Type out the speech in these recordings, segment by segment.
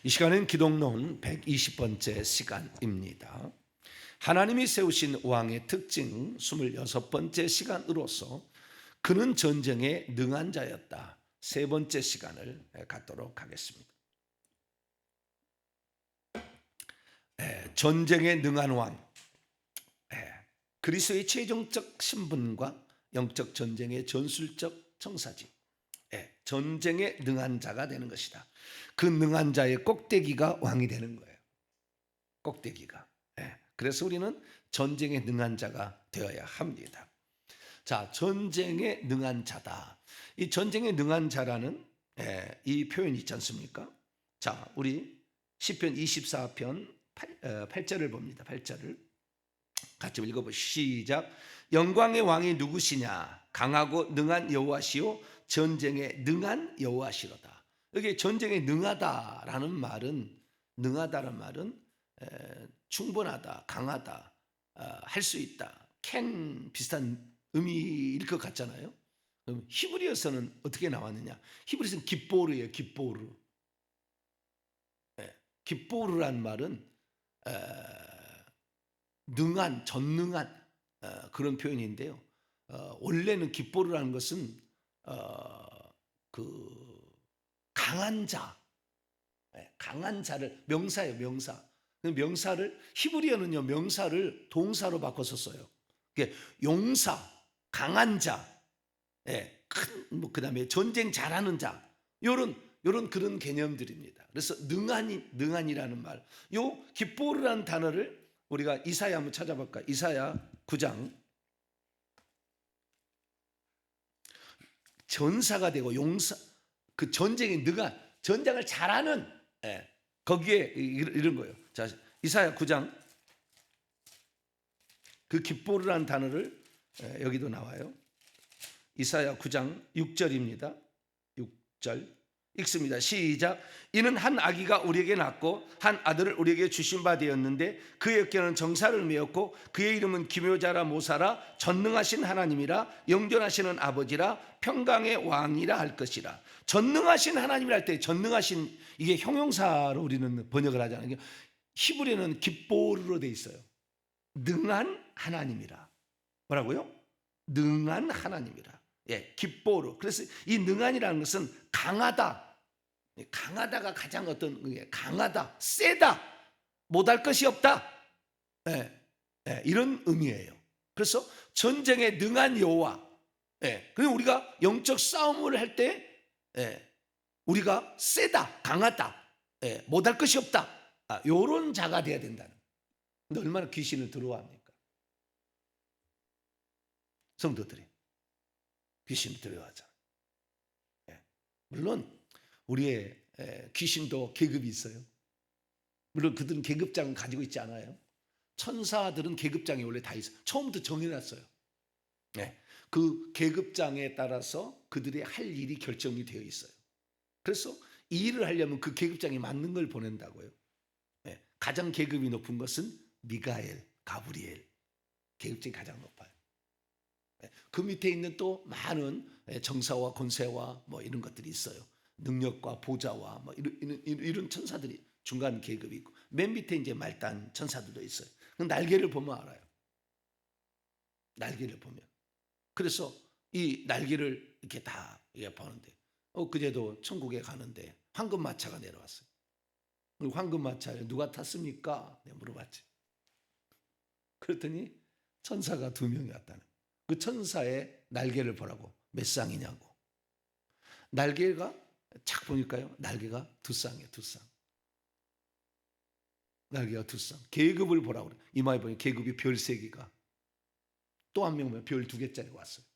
이 시간은 기독론 120번째 시간입니다. 하나님이 세우신 왕의 특징 26번째 시간으로서 그는 전쟁에 능한 자였다. 세 번째 시간을 갖도록 하겠습니다. 전쟁에 능한 왕, 그리스도의 최종적 신분과 영적 전쟁의 전술적 청사지, 전쟁에 능한 자가 되는 것이다. 그 능한 자의 꼭대기가 왕이 되는 거예요. 꼭대기가. 그래서 우리는 전쟁에 능한 자가 되어야 합니다. 자, 전쟁에 능한 자다. 이 전쟁에 능한 자라는 이 표현이 있지 않습니까? 자, 우리 시편 24편 8절을 봅니다. 8절을 같이 읽어보시죠. 시작. 영광의 왕이 누구시냐? 강하고 능한 여호와시요 전쟁에 능한 여호와시로다. 여기 전쟁에 능하다라는 말은 충분하다, 강하다, 할 수 있다, can 비슷한 의미일 것 같잖아요. 그럼 히브리어서는 어떻게 나왔느냐? 히브리어서는 깃보르예요. 깃보르. 깃보르란 말은 능한, 전능한 그런 표현인데요. 원래는 깃보르라는 것은 그 강한 자, 강한 자를 명사예요. 명사. 명사를 히브리어는요 명사를 동사로 바꿔서 써요. 용사, 강한 자, 큰 그다음에 전쟁 잘하는 자, 요런 그런 개념들입니다. 그래서 능한이라는 말, 요 깃보르라는 단어를 우리가 이사야 한번 찾아볼까? 이사야 9장. 전사가 되고 용사, 그 전쟁에 능한, 전쟁을 잘하는, 거기에 이런 거예요. 자, 이사야 9장. 그 깃보르라는 단어를 여기도 나와요. 이사야 9장 6절입니다. 6절 읽습니다. 시작. 이는 한 아기가 우리에게 낳고 한 아들을 우리에게 주신 바 되었는데 그의 어깨는 정사를 메었고 그의 이름은 기묘자라 모사라 전능하신 하나님이라 영존하시는 아버지라 평강의 왕이라 할 것이라. 전능하신 하나님이라 할 때 전능하신, 이게 형용사로 우리는 번역을 하잖아요. 히브리어는 깃보르로 돼 있어요. 능한 하나님이라. 뭐라고요? 능한 하나님이라. 깃보르. 그래서 이 능한이라는 것은 강하다. 강하다가 가장 어떤 강하다, 세다, 못할 것이 없다. 이런 의미예요. 그래서 전쟁에 능한 여호와. 그리고 우리가 영적 싸움을 할 때 우리가 세다, 강하다, 못할 것이 없다. 요런 자가 돼야 된다는. 근데 얼마나 귀신을 두려워합니까? 성도들이 귀신을 두려워하잖아요. 물론 우리의 귀신도 계급이 있어요. 물론 그들은 계급장을 가지고 있지 않아요. 천사들은 계급장이 원래 다 있어요. 처음부터 정해놨어요. 그 계급장에 따라서 그들이 할 일이 결정이 되어 있어요. 그래서 이 일을 하려면 그 계급장에 맞는 걸 보낸다고요. 가장 계급이 높은 것은 미가엘, 가브리엘. 계급장이 가장 높아요. 그 밑에 있는 또 많은 정사와 권세와 뭐 이런 것들이 있어요. 능력과 보좌와 뭐 이런 천사들이 중간 계급이 있고, 맨 밑에 이제 말단 천사들도 있어요. 날개를 보면 알아요. 날개를 보면. 그래서 이 날개를 이렇게 다 보는데, 그제도 천국에 가는데 황금마차가 내려왔어요. 황금마차를 누가 탔습니까? 내가 물어봤지. 그랬더니 천사가 2명이 왔다는. 그 천사의 날개를 보라고. 몇 쌍이냐고. 날개가 착 보니까요, 날개가 2쌍이에요. 2쌍. 날개가 2쌍. 계급을 보라고 그래. 이마에 보니 계급이 별 3개가. 또 한 명 보면 별 2개짜리가 왔어요.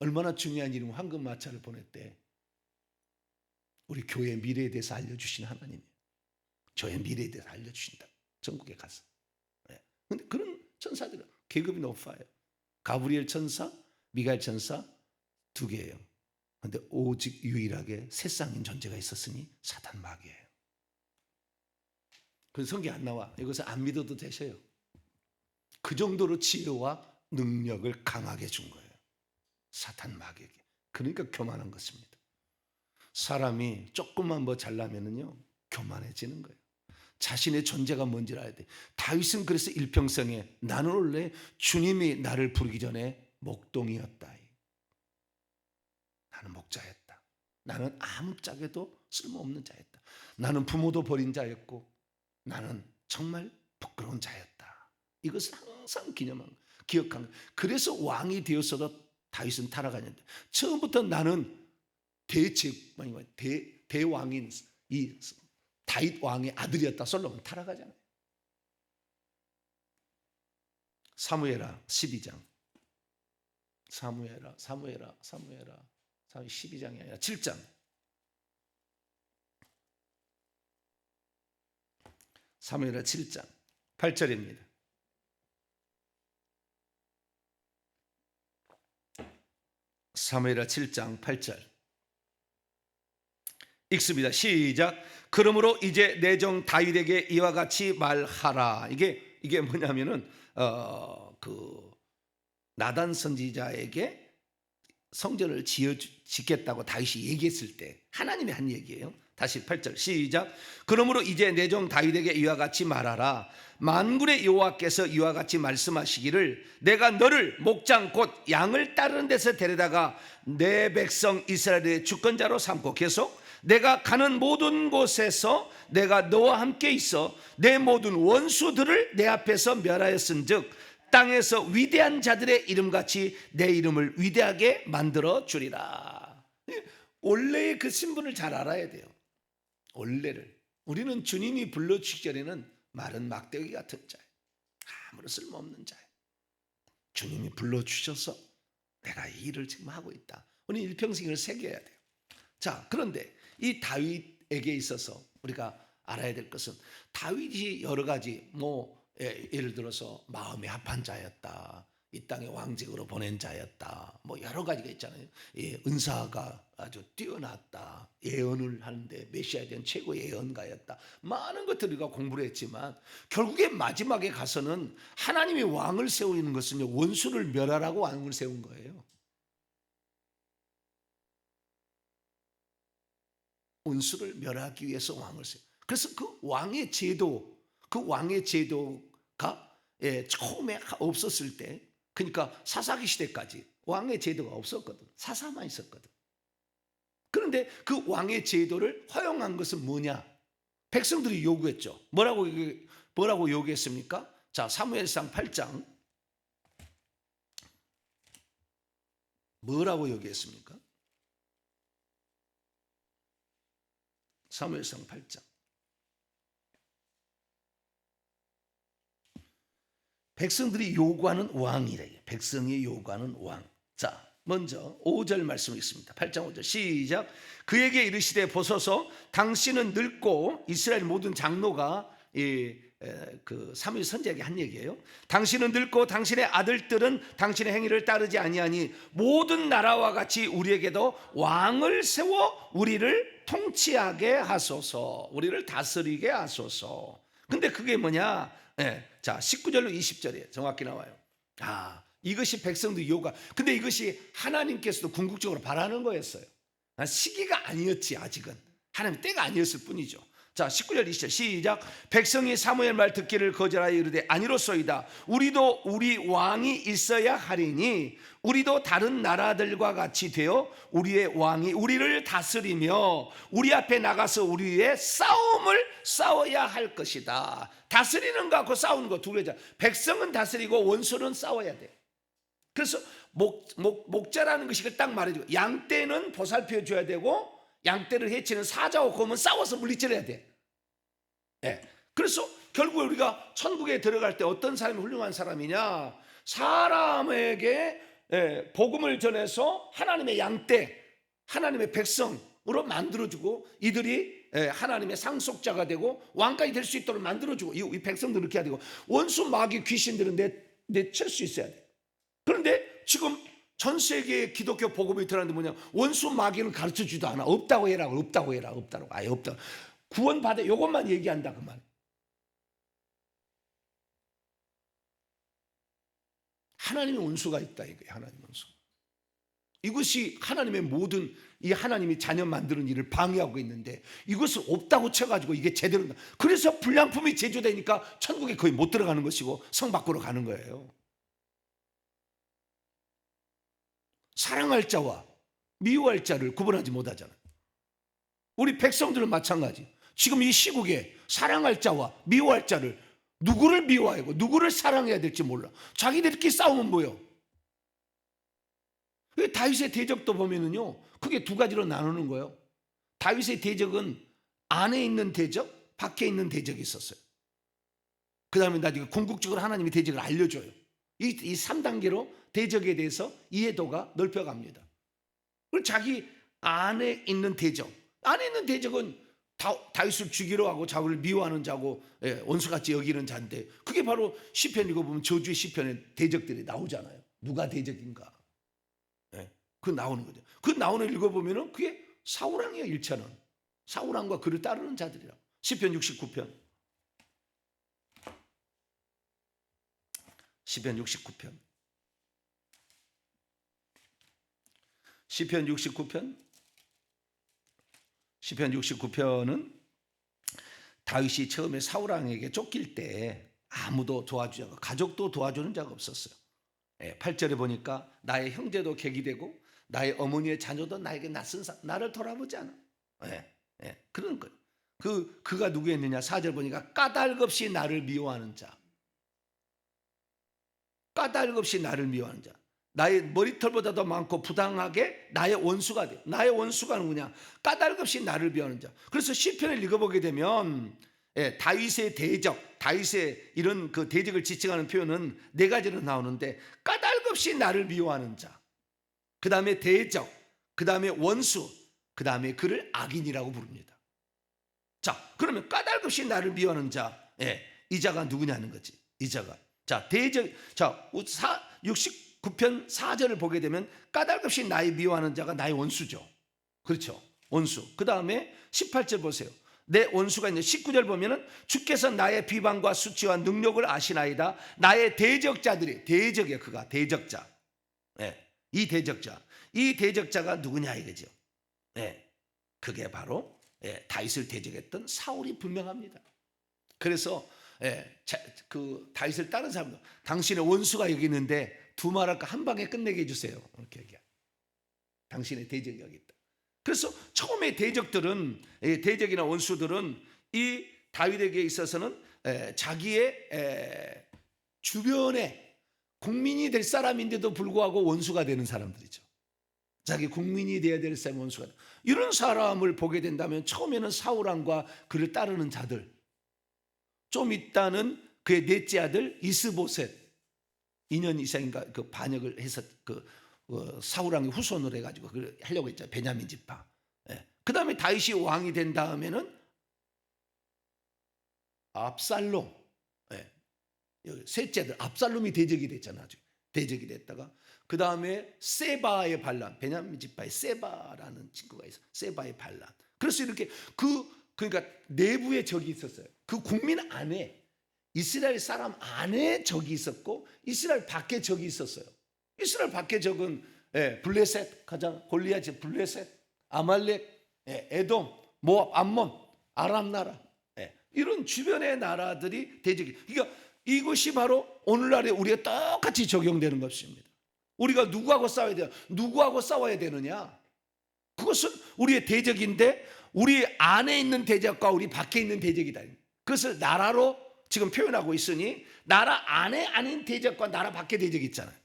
얼마나 중요한 일이면 황금마차를 보냈대. 우리 교회의 미래에 대해서 알려주신 하나님이에요. 저의 미래에 대해서 알려주신다. 전국에 가서. 근데 그런 천사들은 계급이 높아요. 가브리엘 천사, 미가엘 천사 2개예요. 그런데 오직 유일하게 3쌍인 존재가 있었으니 사단 마귀예요. 그 성경 안 나와. 이것을 안 믿어도 되셔요. 그 정도로 지혜와 능력을 강하게 준 거예요. 사단 마귀에게. 그러니까 교만한 것입니다. 사람이 조금만 뭐 잘나면은요, 교만해지는 거예요. 자신의 존재가 뭔지를 알아야 돼. 다윗은 그래서 일평생에 나는 원래 주님이 나를 부르기 전에 목동이었다. 나는 목자였다. 나는 아무짝에도 쓸모없는 자였다. 나는 부모도 버린 자였고 나는 정말 부끄러운 자였다. 이것을 항상 기억한. 그래서 왕이 되었어도 다윗은 타락하는데 처음부터 나는 대왕인 이 다윗 왕의 아들이었다. 솔로몬 타락하잖아요. 사무엘하 12장. 사무엘하 12장이 아니라 7장. 사무엘하 7장 8절입니다. 사무엘하 7장 8절 읽습니다. 시작. 그러므로 이제 내 종 다윗에게 이와 같이 말하라. 이게 뭐냐면은 그 나단 선지자에게 성전을 짓겠다고 다윗이 얘기했을 때 하나님이 한 얘기예요. 다시 8절 시작. 그러므로 이제 내 종 다윗에게 이와 같이 말하라. 만군의 여호와께서 이와 같이 말씀하시기를 내가 너를 목장 곧 양을 따르는 데서 데려다가 내 백성 이스라엘의 주권자로 삼고 계속 내가 가는 모든 곳에서 내가 너와 함께 있어 내 모든 원수들을 내 앞에서 멸하였은즉 땅에서 위대한 자들의 이름같이 내 이름을 위대하게 만들어 주리라. 원래의 그 신분을 잘 알아야 돼요. 원래를. 우리는 주님이 불러주시기 전에는 마른 막대기 같은 자예요. 아무런 쓸모없는 자예요. 주님이 불러주셔서 내가 이 일을 지금 하고 있다. 우리 일평생을 새겨야 돼요. 자, 그런데 이 다윗에게 있어서 우리가 알아야 될 것은 다윗이 여러 가지 예를 들어서 마음이 합한 자였다. 이 땅에 왕직으로 보낸 자였다. 여러 가지가 있잖아요. 은사가 아주 뛰어났다. 예언을 하는데 메시아에 대한 최고 예언가였다. 많은 것들을 우리가 공부를 했지만 결국에 마지막에 가서는 하나님이 왕을 세우는 것은 원수를 멸하라고 왕을 세운 거예요. 원수를 멸하기 위해서 왕을 세워. 그래서 그 왕의 제도가 처음에 없었을 때, 그러니까 사사기 시대까지 왕의 제도가 없었거든. 사사만 있었거든. 그런데 그 왕의 제도를 허용한 것은 뭐냐? 백성들이 요구했죠. 뭐라고 요구했습니까? 자, 사무엘상 8장 뭐라고 요구했습니까? 사무엘상 8장 백성들이 요구하는 왕이래. 백성이 요구하는 왕. 자, 먼저 5절 말씀 있습니다. 8장 5절 시작. 그에게 이르시되 보소서 당신은 늙고 이스라엘 모든 장로가 그 사무엘 선지자에게 한 얘기예요. 당신은 늙고 당신의 아들들은 당신의 행위를 따르지 아니하니 모든 나라와 같이 우리에게도 왕을 세워 우리를 통치하게 하소서. 우리를 다스리게 하소서. 근데 그게 뭐냐? 자, 19절로 20절이에요. 정확히 나와요. 이것이 백성들의 요구가. 근데 이것이 하나님께서도 궁극적으로 바라는 거였어요. 시기가 아니었지. 아직은 하나님 때가 아니었을 뿐이죠. 자, 19절 20절 시작. 백성이 사무엘 말 듣기를 거절하여 이르되 아니로소이다. 우리도 우리 왕이 있어야 하리니 우리도 다른 나라들과 같이 되어 우리의 왕이 우리를 다스리며 우리 앞에 나가서 우리의 싸움을 싸워야 할 것이다. 다스리는 것하고 싸우는 거 두 개잖아. 백성은 다스리고 원수는 싸워야 돼. 그래서 목자라는 것이 딱 말해주고, 양떼는 보살펴 줘야 되고 양떼를 해치는 사자와 곰은 싸워서 물리쳐야 돼. 그래서 결국에 우리가 천국에 들어갈 때 어떤 사람이 훌륭한 사람이냐? 사람에게 복음을 전해서 하나님의 양떼, 하나님의 백성으로 만들어주고 이들이 하나님의 상속자가 되고 왕까지 될 수 있도록 만들어주고, 이 백성들 이렇게 해야 되고, 원수 마귀 귀신들은 내칠 수 있어야 돼. 그런데 지금 전 세계의 기독교 복음이 드러나는데 뭐냐? 원수 마귀는 가르쳐주지도 않아. 없다고 해라. 아예 없다고. 구원받아. 이것만 얘기한다 그 말. 하나님의 원수가 있다 이거예요. 하나님의 원수. 이것이 하나님의 모든 이 하나님이 자녀 만드는 일을 방해하고 있는데 이것을 없다고 쳐가지고 이게 제대로 그래서 불량품이 제조되니까 천국에 거의 못 들어가는 것이고 성 밖으로 가는 거예요. 사랑할 자와 미워할 자를 구분하지 못하잖아요. 우리 백성들은 마찬가지. 지금 이 시국에 사랑할 자와 미워할 자를 누구를 미워하고 누구를 사랑해야 될지 몰라. 자기들끼리 싸우면 뭐요? 다윗의 대적도 보면은요, 그게 두 가지로 나누는 거예요. 다윗의 대적은 안에 있는 대적, 밖에 있는 대적이 있었어요. 그 다음에 나중에 궁극적으로 하나님이 대적을 알려줘요. 이 3단계로 대적에 대해서 이해도가 넓혀갑니다. 그리고 자기 안에 있는 대적, 안에 있는 대적은 다윗을 죽이려 하고 자기를 미워하는 자고 원수같이 여기는 자인데 그게 바로 시편 읽어보면 저주의 시편에 대적들이 나오잖아요. 누가 대적인가? 그 나오는 거죠. 그 나오는 읽어보면은 그게 사울왕이에요. 1차는 사울왕과 그를 따르는 자들이라. 시편 69편 시편 69편 시편 69편 시편 69편은 다윗이 처음에 사울왕에게 쫓길 때 아무도 도와주지 않고 가족도 도와주는 자가 없었어요. 8절에 보니까 나의 형제도 객이 되고 나의 어머니의 자녀도 나에게 낯선 나를 돌아보지 않아. 그런 거예요. 그가 누구였느냐? 4절 보니까 까닭 없이 나를 미워하는 자. 까닭 없이 나를 미워하는 자. 나의 머리털보다도 많고 부당하게 나의 원수가 돼. 나의 원수가 누구냐? 까닭 없이 나를 미워하는 자. 그래서 시편을 읽어보게 되면 다윗의 대적, 다윗의 이런 그 대적을 지칭하는 표현은 4가지로 나오는데 까닭 없이 나를 미워하는 자, 그 다음에 대적, 그 다음에 원수, 그 다음에 그를 악인이라고 부릅니다. 자, 그러면 까닭 없이 나를 미워하는 자, 이 자가 누구냐는 거지. 이 자가. 자, 대적. 자, 69편 4절을 보게 되면 까닭 없이 나의 미워하는 자가 나의 원수죠. 그렇죠. 원수. 그 다음에 18절 보세요. 내 원수가 있는 19절 보면은 주께서 나의 비방과 수치와 능력을 아시나이다. 나의 대적자들이 대적이야. 그가 대적자. 이 대적자가 누구냐 이거죠. 그게 바로 다윗을 대적했던 사울이 분명합니다. 그래서 그 다윗을 따른 사람도 당신의 원수가 여기 있는데 두 말할까 한 방에 끝내게 해주세요. 이렇게 얘기해. 당신의 대적이 여기 있다. 그래서 처음에 대적들은 대적이나 원수들은 이 다윗에게 있어서는 자기의 주변에 국민이 될 사람인데도 불구하고 원수가 되는 사람들이죠. 자기 국민이 되어야 될 사람이 원수가 되는. 이런 사람을 보게 된다면 처음에는 사울왕과 그를 따르는 자들, 좀 있다는 그의 넷째 아들 이스보셋 2년 이상인가 그 반역을 해서 사울왕의 후손으로 해가지고 그걸 하려고 했죠. 베냐민 지파. 그 다음에 다윗이 왕이 된 다음에는 압살롬, 셋째 아들 압살롬이 대적이 됐잖아. 대적이 됐다가 그 다음에 세바의 반란, 베냐민 지파의 세바라는 친구가 있어. 세바의 반란. 그래서 이렇게 그러니까 내부에 적이 있었어요. 그 국민 안에 이스라엘 사람 안에 적이 있었고 이스라엘 밖에 적이 있었어요. 이스라엘 밖에 적은 블레셋, 가장 골리앗이 블레셋, 아말렉, 에돔, 모압, 암몬, 아람 나라, 이런 주변의 나라들이 대적이. 그러니까 이것이 바로 오늘날에 우리가 똑같이 적용되는 것입니다. 우리가 누구하고 싸워야 돼요? 누구하고 싸워야 되느냐? 그것은 우리의 대적인데 우리 안에 있는 대적과 우리 밖에 있는 대적이다. 그것을 나라로 지금 표현하고 있으니 나라 안에 아닌 대적과 나라 밖의 대적이 있잖아요.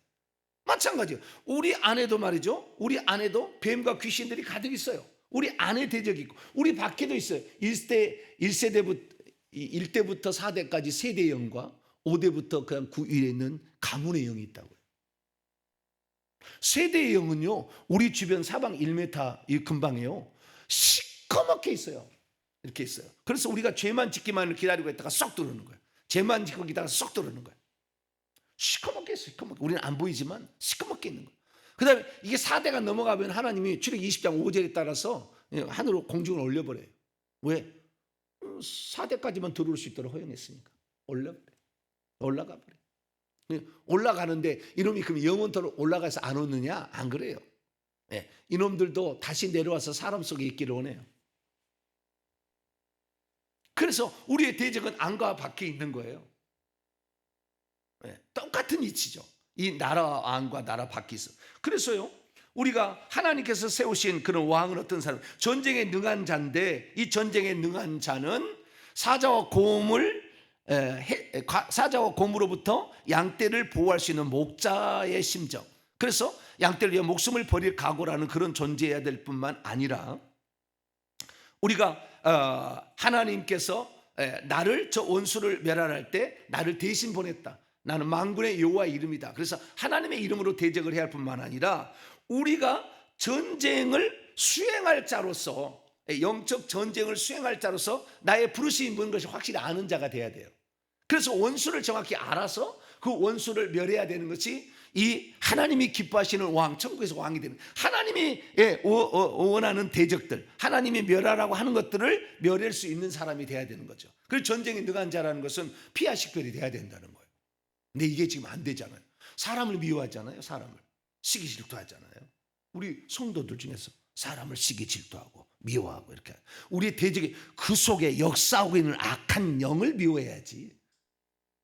마찬가지예요. 우리 안에도 말이죠. 우리 안에도 뱀과 귀신들이 가득 있어요. 우리 안에 대적이 있고 우리 밖에도 있어요. 1세대부터 4대까지 세대의 영과 5대부터 그냥 9일에 있는 가문의 영이 있다고요. 세대의 영은요. 우리 주변 사방 1m 이 근방에요. 시커멓게 있어요. 이렇게 있어요. 그래서 우리가 죄만 짓기만을 기다리고 있다가 쏙 들어오는 거예요. 죄만 짓고 있다가 쏙 들어오는 거예요. 시커멓게 있어요. 시커멓게. 우리는 안 보이지만 시커멓게 있는 거예요. 그 다음에 이게 4대가 넘어가면 하나님이 출애굽 20장 5절에 따라서 하늘로 공중을 올려버려요. 왜? 4대까지만 들어올 수 있도록 허용했으니까. 올라가 버려요. 올라가는데 이놈이 그럼 영원토록 올라가서 안 오느냐? 안 그래요. 이놈들도 다시 내려와서 사람 속에 있기를 원해요. 그래서 우리의 대적은 안과 밖에 있는 거예요. 똑같은 이치죠. 이 나라 안과 나라 밖에 있어. 그래서요, 우리가 하나님께서 세우신 그런 왕은 어떤 사람? 전쟁에 능한 자인데, 이 전쟁에 능한 자는 사자와 곰으로부터 양떼를 보호할 수 있는 목자의 심정. 그래서 양떼를 위해 목숨을 버릴 각오라는 그런 존재여야 될 뿐만 아니라, 우리가 하나님께서 나를, 저 원수를 멸하할 때 나를 대신 보냈다. 나는 만군의 여호와의 이름이다. 그래서 하나님의 이름으로 대적을 해야 할 뿐만 아니라, 우리가 전쟁을 수행할 자로서, 영적 전쟁을 수행할 자로서 나의 부르심이 뭔 것이 확실히 아는 자가 돼야 돼요. 그래서 원수를 정확히 알아서 그 원수를 멸해야 되는 것이 이 하나님이 기뻐하시는 왕, 천국에서 왕이 되는, 하나님이 원하는 대적들, 하나님이 멸하라고 하는 것들을 멸할 수 있는 사람이 돼야 되는 거죠. 그리고 전쟁에 능한 자라는 것은 피하 식별이 돼야 된다는 거예요. 근데 이게 지금 안 되잖아요. 사람을 미워하잖아요. 사람을 시기 질투하잖아요. 우리 성도들 중에서 사람을 시기 질투하고 미워하고, 이렇게 우리의 대적이 그 속에 역사하고 있는 악한 영을 미워해야지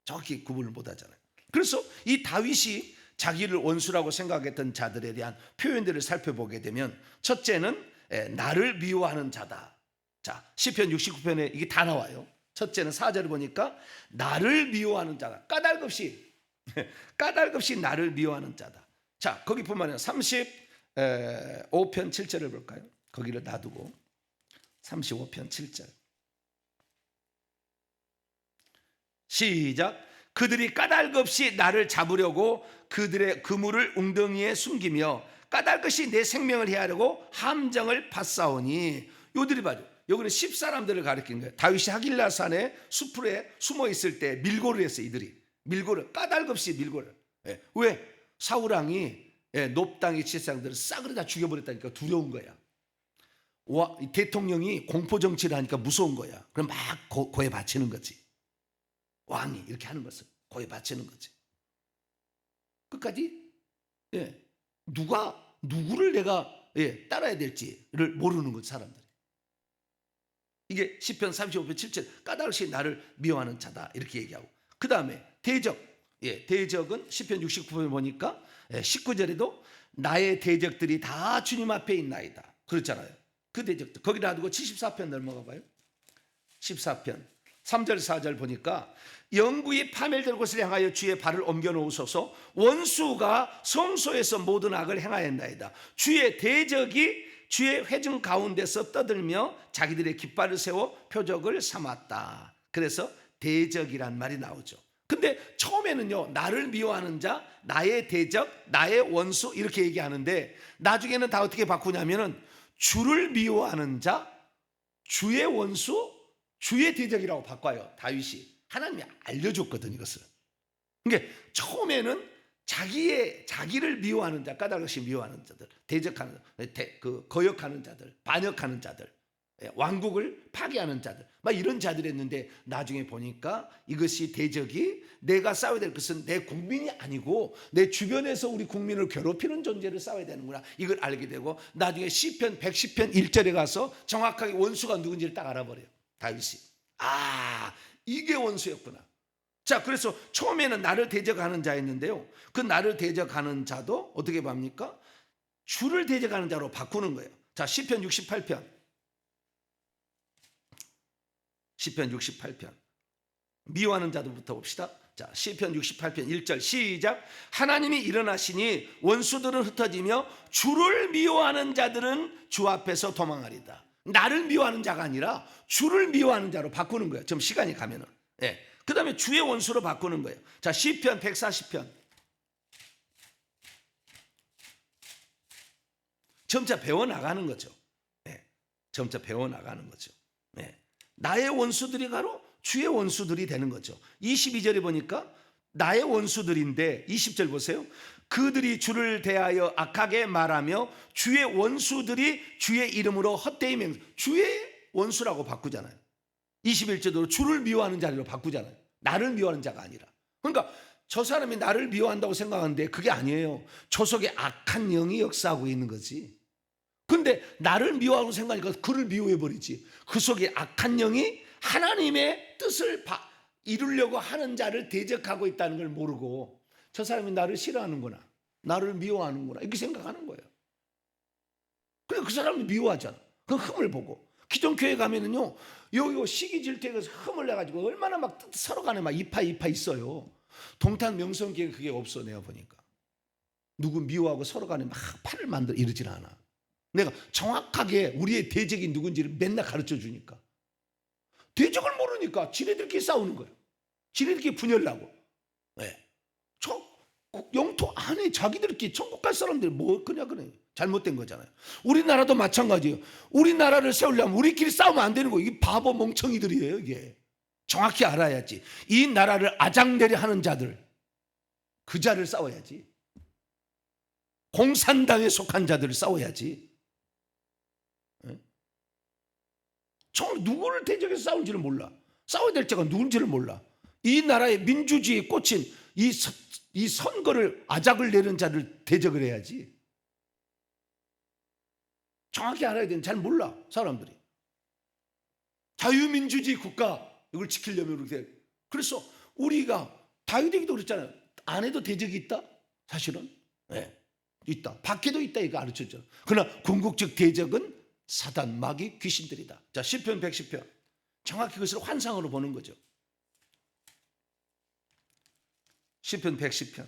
정확히 구분을 못하잖아요. 그래서 이 다윗이 자기를 원수라고 생각했던 자들에 대한 표현들을 살펴보게 되면, 첫째는 나를 미워하는 자다. 자, 시편 69편에 이게 다 나와요. 첫째는 4절을 보니까 나를 미워하는 자다. 까닭없이 나를 미워하는 자다. 자, 거기 보면 35편 7절을 볼까요? 거기를 놔두고 35편 7절 시작. 그들이 까닭없이 나를 잡으려고 그들의 그물을 웅덩이에 숨기며 까닭없이 내 생명을 해하려고 함정을 파싸우니. 요들이 봐요. 여기는 10사람들을 가리키는 거예요. 다윗이 하길라산의 수풀에 숨어 있을 때 밀고를 했어요. 이들이 밀고를, 까닭없이 밀고를. 왜? 사울왕이 높 땅의 지상들을 싸그리 다 죽여버렸다니까 두려운 거야. 대통령이 공포정치를 하니까 무서운 거야. 그럼 막 고에 바치는 거지. 왕이 이렇게 하는 것을 고에 바치는 거지. 끝까지 누구를 내가 따라야 될지를 모르는 거지, 사람들이. 이게 시편 35편 7절, 까닭없이 나를 미워하는 자다, 이렇게 얘기하고, 그 다음에 대적. 대적은 시편 69편 보니까 19절에도 나의 대적들이 다 주님 앞에 있나이다, 그렇잖아요. 그 대적들 거기 놔두고 74편 넘어가 봐요. 14편 3절 4절 보니까 영구히 파멸될 곳을 향하여 주의 발을 옮겨 놓으소서. 원수가 성소에서 모든 악을 행하였나이다. 주의 대적이 주의 회중 가운데서 떠들며 자기들의 깃발을 세워 표적을 삼았다. 그래서 대적이란 말이 나오죠. 근데 처음에는요, 나를 미워하는 자, 나의 대적, 나의 원수, 이렇게 얘기하는데, 나중에는 다 어떻게 바꾸냐면은 주를 미워하는 자, 주의 원수, 주의 대적이라고 바꿔요. 다윗이 하나님이 알려줬거든, 이것을. 그러니까 처음에는 자기를 미워하는 자, 까닭없이 미워하는 자들, 대적하는, 거역하는 자들, 반역하는 자들, 왕국을 파괴하는 자들, 막 이런 자들이었는데, 나중에 보니까 이것이 대적이 내가 싸워야 될 것은 내 국민이 아니고 내 주변에서 우리 국민을 괴롭히는 존재를 싸워야 되는구나, 이걸 알게 되고, 나중에 시편 110편 1절에 가서 정확하게 원수가 누군지를 딱 알아버려요, 다윗이. 아, 이게 원수였구나. 자, 그래서 처음에는 나를 대적하는 자였는데요, 그 나를 대적하는 자도 어떻게 봅니까? 주를 대적하는 자로 바꾸는 거예요. 자, 시편 68편 미워하는 자들부터 봅시다. 자, 시편 68편 1절 시작. 하나님이 일어나시니 원수들은 흩어지며 주를 미워하는 자들은 주 앞에서 도망하리다. 나를 미워하는 자가 아니라 주를 미워하는 자로 바꾸는 거예요. 좀 시간이 가면은. 그 다음에 주의 원수로 바꾸는 거예요. 자, 시편 140편 점차 배워나가는 거죠. 점차 배워나가는 거죠. 나의 원수들이 바로 주의 원수들이 되는 거죠. 22절에 보니까 나의 원수들인데, 20절 보세요. 그들이 주를 대하여 악하게 말하며 주의 원수들이 주의 이름으로 헛되이 맹세. 주의 원수라고 바꾸잖아요. 21절도 주를 미워하는 자리로 바꾸잖아요. 나를 미워하는 자가 아니라. 그러니까 저 사람이 나를 미워한다고 생각하는데 그게 아니에요. 저 속에 악한 영이 역사하고 있는 거지. 근데 나를 미워하고 생각하니까 그를 미워해버리지. 그 속에 악한 영이 하나님의 뜻을 이루려고 하는 자를 대적하고 있다는 걸 모르고 저 사람이 나를 싫어하는구나, 나를 미워하는구나 이렇게 생각하는 거예요. 그래 그 사람을 미워하잖아. 그 흠을 보고. 기존 교회 가면은요, 요 시기 질투에 흠을 내가지고 얼마나 막 서로 간에 막 이파 있어요. 동탄 명성교회 그게 없어. 내가 보니까 누구 미워하고 서로 간에 막 팔을 만들어 이러질 않아. 내가 정확하게 우리의 대적이 누군지를 맨날 가르쳐 주니까. 대적을 모르니까 지네들끼리 싸우는 거예요. 지네들끼리 분열나고. 네. 저 영토 안에 자기들끼리 천국 갈 사람들이 뭐 그래 잘못된 거잖아요. 우리나라도 마찬가지예요. 우리나라를 세우려면 우리끼리 싸우면 안 되는 거예요. 이게 바보 멍청이들이에요. 이게 정확히 알아야지. 이 나라를 아장대리 하는 자들, 그 자를 싸워야지. 공산당에 속한 자들을 싸워야지. 정말 누구를 대적해서 싸운지를 몰라. 싸워야 될 자가 누군지를 몰라. 이 나라의 민주주의에 꽂힌 이 선거를 아작을 내는 자를 대적을 해야지. 정확히 알아야 되는, 잘 몰라 사람들이. 자유민주주의 국가 이걸 지키려면 그렇게. 그래서 우리가 다윗에게도 그랬잖아요. 안에도 대적이 있다. 사실은 있다. 밖에도 있다 이거 가르쳤죠. 그러나 궁극적 대적은 사단, 마귀, 귀신들이다. 자, 시편 110편 정확히 그것을 환상으로 보는 거죠. 시편 110편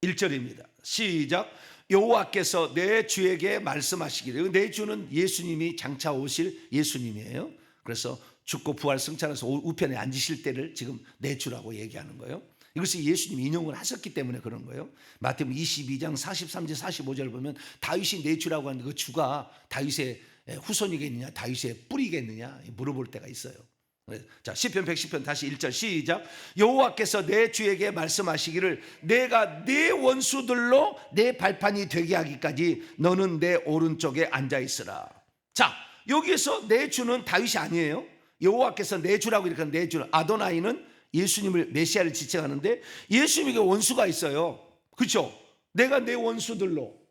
1절입니다. 시작. 여호와께서 내 주에게 말씀하시기를. 내 주는 예수님이 장차 오실 예수님이에요. 그래서 죽고 부활 승천해서 우편에 앉으실 때를 지금 내 주라고 얘기하는 거예요. 이것이 예수님 인용을 하셨기 때문에 그런 거예요. 마태복음 22장 43절 45절 보면 다윗이 내 주라고 하는데 그 주가 다윗의 후손이겠느냐 다윗의 뿌리겠느냐 물어볼 때가 있어요. 자, 시편 110편 다시 1절 시작. 여호와께서 내 주에게 말씀하시기를 내가 내 원수들로 내 발판이 되게 하기까지 너는 내 오른쪽에 앉아 있으라. 자, 여기에서 내 주는 다윗이 아니에요. 여호와께서 내 주라고 이렇게 내 주는 아도나이는 예수님을 메시아를 지칭하는데 예수님에게 원수가 있어요. 그렇죠? 내가 내 원수들로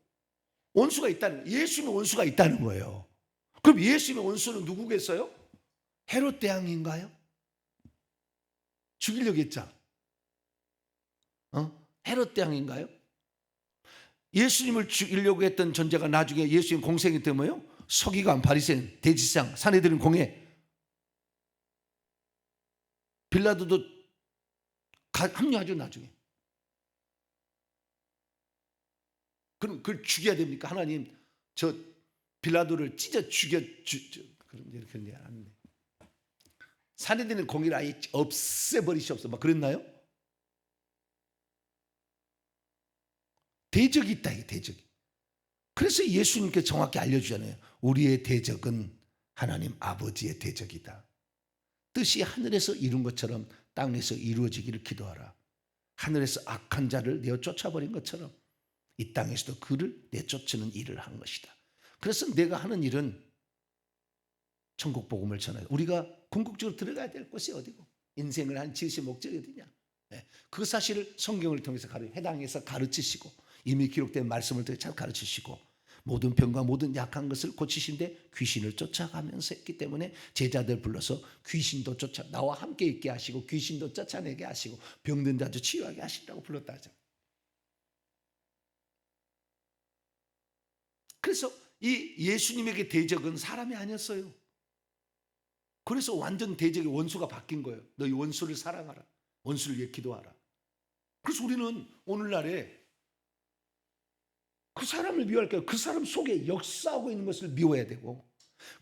원수가 있다는, 예수님의 원수가 있다는 거예요. 그럼 예수님의 원수는 누구겠어요? 헤롯 대왕인가요? 죽이려고 했죠. 헤롯 대왕인가요? 예수님을 죽이려고 했던 존재가 나중에 예수님 공생이 때 뭐예요? 서기관, 바리새인, 대지상, 산헤드린 공회. 빌라도도 합류하죠 나중에. 그럼 그걸 죽여야 됩니까? 하나님 저 빌라도를 찢어 죽여 그런 이렇게 안 하는데. 산헤드린 공의를 아예 없애버리시옵소서 막 그랬나요? 대적이 있다. 이게 대적이. 그래서 예수님께 정확히 알려주잖아요. 우리의 대적은 하나님 아버지의 대적이다. 뜻이 하늘에서 이룬 것처럼 땅에서 이루어지기를 기도하라. 하늘에서 악한 자를 내어 쫓아버린 것처럼 이 땅에서도 그를 내쫓는 일을 한 것이다. 그래서 내가 하는 일은 천국 복음을 전하여 우리가 궁극적으로 들어가야 될 곳이 어디고 인생을 한 지으신 목적이 어디냐. 그 사실을 성경을 통해서 해당해서 가르치시고 이미 기록된 말씀을 통해 잘 가르치시고 모든 병과 모든 약한 것을 고치신데 귀신을 쫓아가면서 했기 때문에 제자들 불러서 귀신도 나와 함께 있게 하시고 귀신도 쫓아내게 하시고 병든 자도 치유하게 하신다고 불렀다 하죠. 그래서 이 예수님에게 대적은 사람이 아니었어요. 그래서 완전 대적의 원수가 바뀐 거예요. 너희 원수를 사랑하라. 원수를 위해 기도하라. 그래서 우리는 오늘날에 그 사람을 미워할 거예요. 그 사람 속에 역사하고 있는 것을 미워해야 되고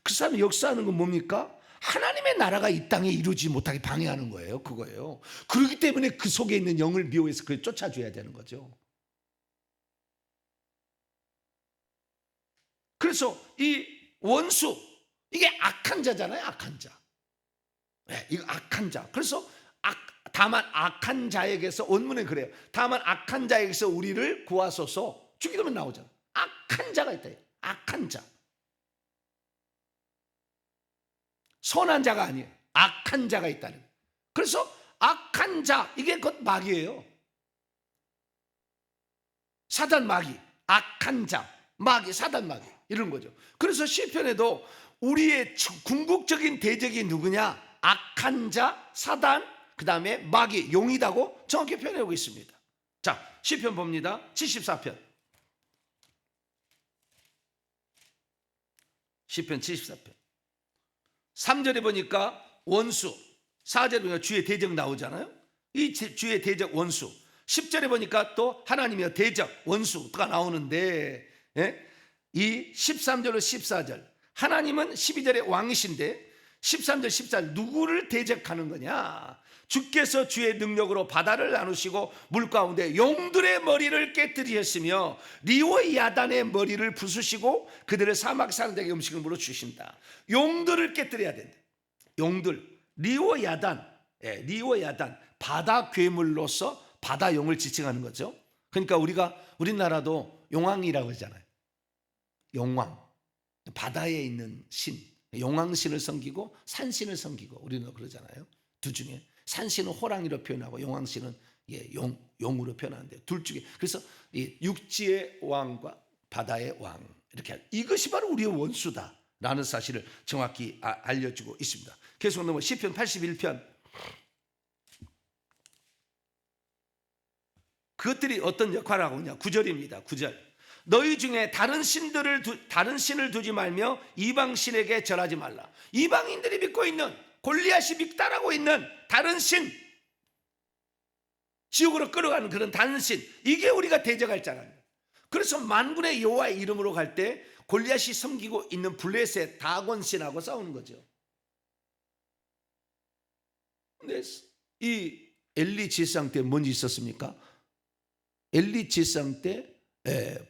그 사람이 역사하는 건 뭡니까? 하나님의 나라가 이 땅에 이루어지지 못하게 방해하는 거예요. 그거예요. 그렇기 때문에 그 속에 있는 영을 미워해서 그걸 쫓아줘야 되는 거죠. 그래서 이 원수 이게 악한 자잖아요. 악한 자. 이거 악한 자. 그래서 다만 악한 자에게서 원문에 그래요. 다만 악한 자에게서 우리를 구하소서. 주기도면 나오잖아. 악한 자가 있다. 악한 자. 선한 자가 아니에요. 악한 자가 있다는. 그래서 악한 자 이게 곧 마귀예요. 사단 마귀. 악한 자, 마귀, 사단 마귀 이런 거죠. 그래서 시편에도 우리의 궁극적인 대적이 누구냐? 악한 자, 사단, 그 다음에 마귀, 용이다고 정확히 표현하고 있습니다. 자, 시편 봅니다. 74편. 시편 74편 3절에 보니까 원수, 4절에 보니까 주의 대적 나오잖아요. 이 주의 대적 원수, 10절에 보니까 또 하나님의 대적 원수가 나오는데, 이 13절로 14절, 하나님은 12절에 왕이신데 13절 14절 누구를 대적하는 거냐? 주께서 주의 능력으로 바다를 나누시고 물 가운데 용들의 머리를 깨뜨리셨으며 리오 야단의 머리를 부수시고 그들을 사막 사람들에게 음식을 물어 주신다. 용들을 깨뜨려야 된다. 용들, 리오 야단, 리오 야단, 바다 괴물로서 바다 용을 지칭하는 거죠. 그러니까 우리나라도 용왕이라고 하잖아요. 용왕, 바다에 있는 신, 용왕신을 섬기고 산신을 섬기고 우리는 그러잖아요. 둘 중에 산신은 호랑이로 표현하고 용왕신은 용으로 표현하는데 둘 중에, 그래서 육지의 왕과 바다의 왕, 이렇게 이것이 바로 우리의 원수다라는 사실을 정확히 알려주고 있습니다. 계속 넘어 시편 81편. 그것들이 어떤 역할을 하고 있냐? 9절입니다. 9절. 너희 중에 다른 신을 두지 말며 이방 신에게 절하지 말라. 이방인들이 믿고 있는, 골리앗이 믹다라고 있는 다른 신, 지옥으로 끌어가는 그런 다른 신, 이게 우리가 대적할 자라는 거예요. 그래서 만군의 여호와의 이름으로 갈 때 골리앗이 섬기고 있는 블레셋 다곤 신하고 싸우는 거죠. 근데 이 엘리 제사장 때 뭔지 있었습니까? 엘리 제사장 때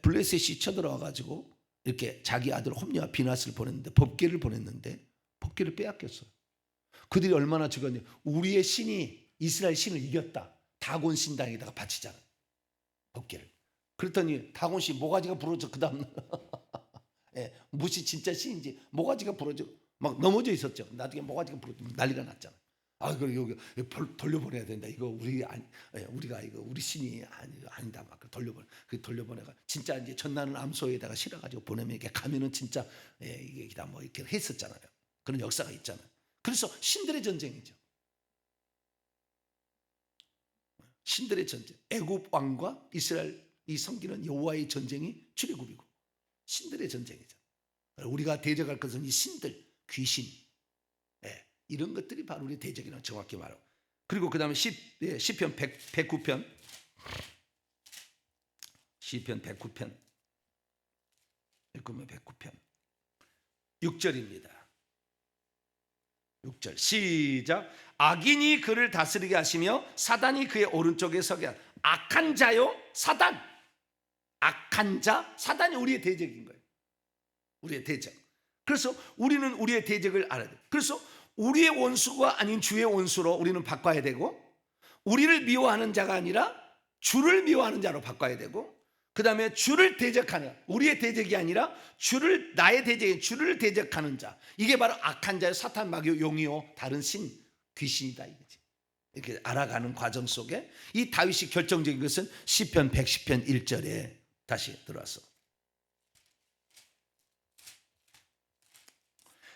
블레셋이 쳐들어와 가지고 이렇게 자기 아들 홈리와 비나스를 보냈는데, 법궤를 보냈는데 법궤를 빼앗겼어요. 그들이 얼마나 죽었냐? 우리의 신이 이스라엘 신을 이겼다, 다곤 신당에다가 바치잖아, 법궤를. 그랬더니 다곤 신 모가지가 부러져. 그 다음 무시 진짜 신인지 모가지가 부러져 막 넘어져 있었죠. 나중에 모가지가 부러져 난리가 났잖아. 그리고 여기 돌려보내야 된다. 이거 우리가 이거 우리 신이 아니다. 막 돌려보내가 진짜 이제 전나는 암소에다가 실어가지고 보내면 이게 가면은 진짜 이게 다 뭐 이렇게 했었잖아요. 그런 역사가 있잖아요. 그래서 신들의 전쟁이죠. 신들의 전쟁. 애굽 왕과 이스라엘 이 섬기는 여호와의 전쟁이 출애굽이고 신들의 전쟁이죠. 우리가 대적할 것은 이 신들, 귀신, 이런 것들이 바로 우리 대적이라고 정확히 말하고. 그리고 그 다음에 시편 109편. 시편 109편. 109편 6절입니다. 6절 시작. 악인이 그를 다스리게 하시며 사단이 그의 오른쪽에 서게 하라. 악한 자요, 사단. 악한 자, 사단이 우리의 대적인 거예요. 우리의 대적. 그래서 우리는 우리의 대적을 알아야 돼요. 그래서 우리의 원수가 아닌 주의 원수로 우리는 바꿔야 되고, 우리를 미워하는 자가 아니라 주를 미워하는 자로 바꿔야 되고, 그 다음에 주를 대적하는, 우리의 대적이 아니라 나의 대적인 주를 대적하는 자, 이게 바로 악한 자요, 사탄, 마귀요, 용이요, 다른 신, 귀신이다 이거지. 이렇게 알아가는 과정 속에 이 다윗이 결정적인 것은 시편 110편 1절에 다시 들어와서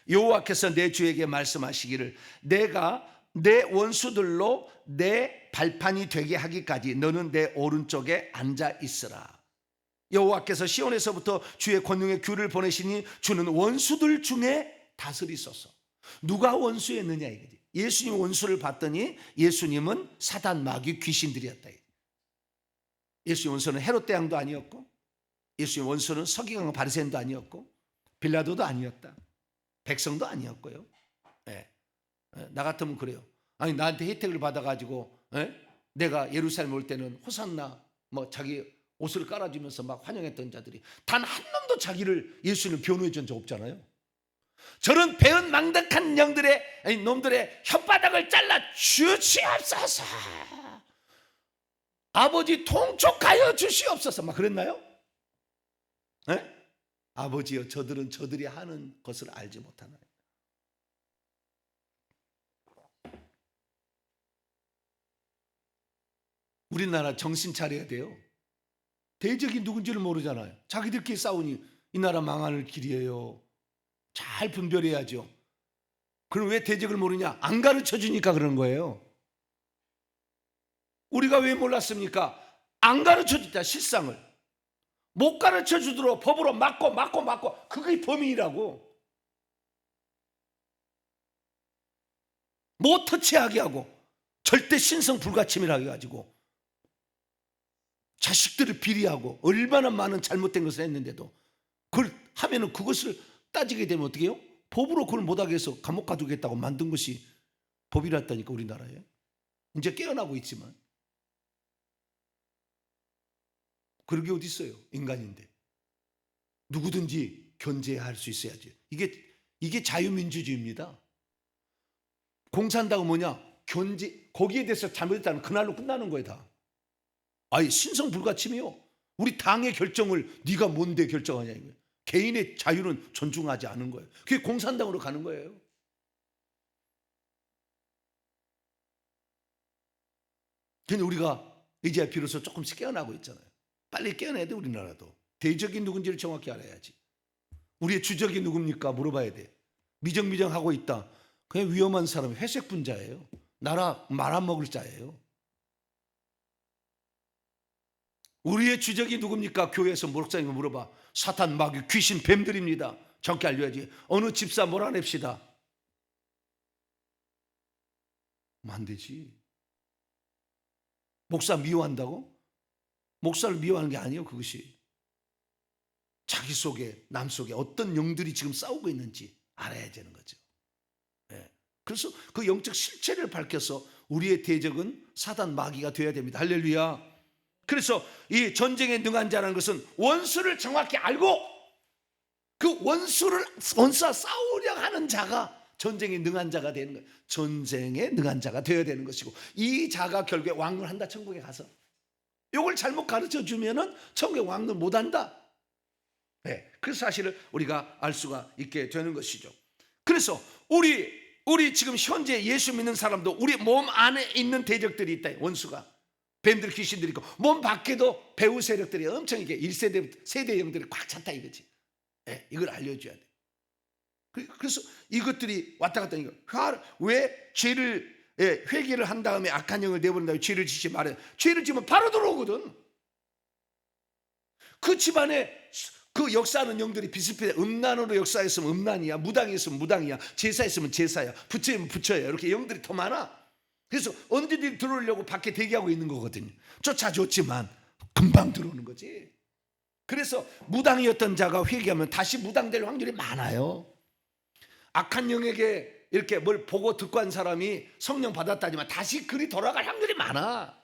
여호와께서 내 주에게 말씀하시기를 내가 내 원수들로 내 발판이 되게 하기까지 너는 내 오른쪽에 앉아 있으라. 여호와께서 시온에서부터 주의 권능의 귤을 보내시니 주는 원수들 중에 다스리소서. 누가 원수였느냐 이거지. 예수님 원수를 봤더니 예수님은 사단, 마귀, 귀신들이었다. 예수님 원수는 헤롯 대왕도 아니었고, 예수님 원수는 서기관 바리새인도 아니었고, 빌라도도 아니었다. 백성도 아니었고요. 나 같으면 그래요. 아니 나한테 혜택을 받아가지고 내가 예루살em 올 때는 호산나 뭐 자기 옷을 깔아주면서 막 환영했던 자들이 단 한 놈도 자기를 예수님 변호해 준 적 없잖아요. 저런 배은망덕한 놈들의 혓바닥을 잘라 주시옵소서. 아버지 통촉하여 주시옵소서. 막 그랬나요? 아버지여 저들은 저들이 하는 것을 알지 못하나요? 우리나라 정신 차려야 돼요. 대적이 누군지를 모르잖아요. 자기들끼리 싸우니 이 나라 망할 길이에요. 잘 분별해야죠. 그럼 왜 대적을 모르냐? 안 가르쳐 주니까 그런 거예요. 우리가 왜 몰랐습니까? 안 가르쳐 줬다. 실상을 못 가르쳐 주도록 법으로 막고 그게 범인이라고. 못 터치하게 하고 절대 신성 불가침이라고 해가지고 자식들을 비리하고 얼마나 많은 잘못된 것을 했는데도 그걸 하면은 그것을 따지게 되면 어떻게 해요? 법으로 그걸 못하게 해서 감옥 가두겠다고 만든 것이 법이랐다니까 우리나라에. 이제 깨어나고 있지만 그런 게 어디 있어요? 인간인데 누구든지 견제할 수 있어야지. 이게 자유민주주의입니다. 공산당은 뭐냐? 견제, 거기에 대해서 잘못했다는 그날로 끝나는 거예요 다. 아예 신성 불가침이요. 우리 당의 결정을 네가 뭔데 결정하냐 이거예요. 개인의 자유는 존중하지 않은 거예요. 그게 공산당으로 가는 거예요. 근데 우리가 이제 비로소 조금씩 깨어나고 있잖아요. 빨리 깨어나야 돼. 우리나라도 대적이 누군지를 정확히 알아야지. 우리의 주적이 누굽니까? 물어봐야 돼. 미정미정하고 있다. 그냥 위험한 사람, 회색 분자예요. 나라 말아먹을 자예요. 우리의 주적이 누굽니까? 교회에서 목사님을 물어봐. 사탄, 마귀, 귀신, 뱀들입니다. 정확히 알려야지. 어느 집사 몰아냅시다. 안 되지. 목사 미워한다고? 목사를 미워하는 게 아니에요. 그것이 자기 속에, 남 속에 어떤 영들이 지금 싸우고 있는지 알아야 되는 거죠. 네. 그래서 그 영적 실체를 밝혀서 우리의 대적은 사단, 마귀가 되어야 됩니다. 할렐루야. 그래서 이 전쟁에 능한 자라는 것은 원수를 정확히 알고 그 원수와 싸우려 하는 자가 전쟁에 능한 자가 되는 거예요. 전쟁에 능한 자가 되어야 되는 것이고 이 자가 결국에 왕을 한다. 천국에 가서 이걸 잘못 가르쳐 주면은 천국에 왕을 못 한다. 네, 그 사실을 우리가 알 수가 있게 되는 것이죠. 그래서 우리 지금 현재 예수 믿는 사람도 우리 몸 안에 있는 대적들이 있다. 원수가 뱀들, 귀신들이 있고 몸 밖에도 배후 세력들이 엄청 이게 1세대부터 세대 영들이 꽉 찼다 이거지. 네, 이걸 알려줘야 돼. 그래서 이것들이 왔다 갔다 왜 죄를 회개를 한 다음에 악한 영을 내버린다고 죄를 짓지 말아요. 죄를 지면 바로 들어오거든. 그 집안에 그 역사하는 영들이 비슷비슷해. 음란으로 역사했으면 음란이야, 무당이었으면 무당이야, 제사했으면 제사야, 부처면 부처야. 이렇게 영들이 더 많아. 그래서 언제든지 들어오려고 밖에 대기하고 있는 거거든요. 쫓아줬지만 금방 들어오는 거지. 그래서 무당이었던 자가 회개하면 다시 무당될 확률이 많아요. 악한 영에게 이렇게 뭘 보고 듣고 한 사람이 성령 받았다지만 다시 그리 돌아갈 확률이 많아.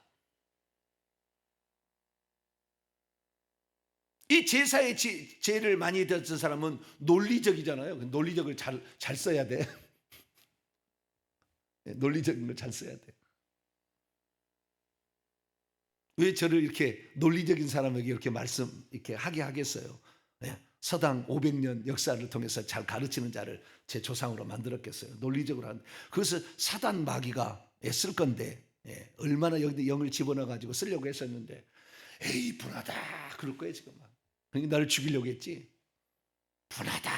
이 제사의 죄를 많이 졌던 사람은 논리적이잖아요. 논리적을 잘 써야 돼. 논리적인 걸 잘 써야 돼. 왜 저를 이렇게 논리적인 사람에게 이렇게 이렇게 하게 하겠어요? 서당 500년 역사를 통해서 잘 가르치는 자를 제 조상으로 만들었겠어요. 논리적으로 하는. 그것을 사단 마귀가 쓸 건데 얼마나 여기 영을 집어넣어 가지고 쓰려고 했었는데 에이 분하다 그럴 거예요 지금. 그러니까 나를 죽이려고 했지. 분하다.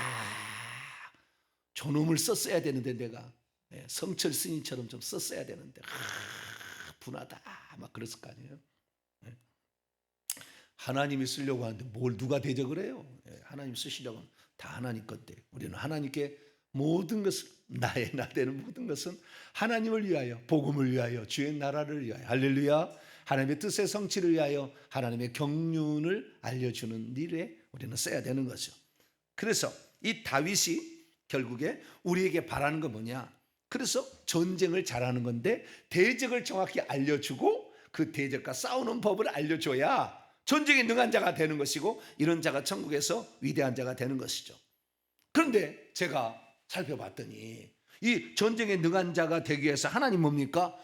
저놈을 썼어야 되는데 내가 성철 스님처럼 좀 썼어야 되는데 분하다 막 그랬을 거 아니에요. 하나님이 쓰려고 하는데 뭘 누가 대적을 해요? 하나님 쓰시려고 하면 다 하나님 건데 우리는 하나님께 모든 것을 나 되는 모든 것은 하나님을 위하여 복음을 위하여 주의 나라를 위하여 할렐루야 하나님의 뜻의 성취를 위하여 하나님의 경륜을 알려주는 일에 우리는 써야 되는 거죠. 그래서 이 다윗이 결국에 우리에게 바라는 건 뭐냐? 그래서 전쟁을 잘하는 건데 대적을 정확히 알려주고 그 대적과 싸우는 법을 알려줘야 전쟁에 능한 자가 되는 것이고 이런 자가 천국에서 위대한 자가 되는 것이죠. 그런데 제가 살펴봤더니 이 전쟁에 능한 자가 되기 위해서 하나님 뭡니까?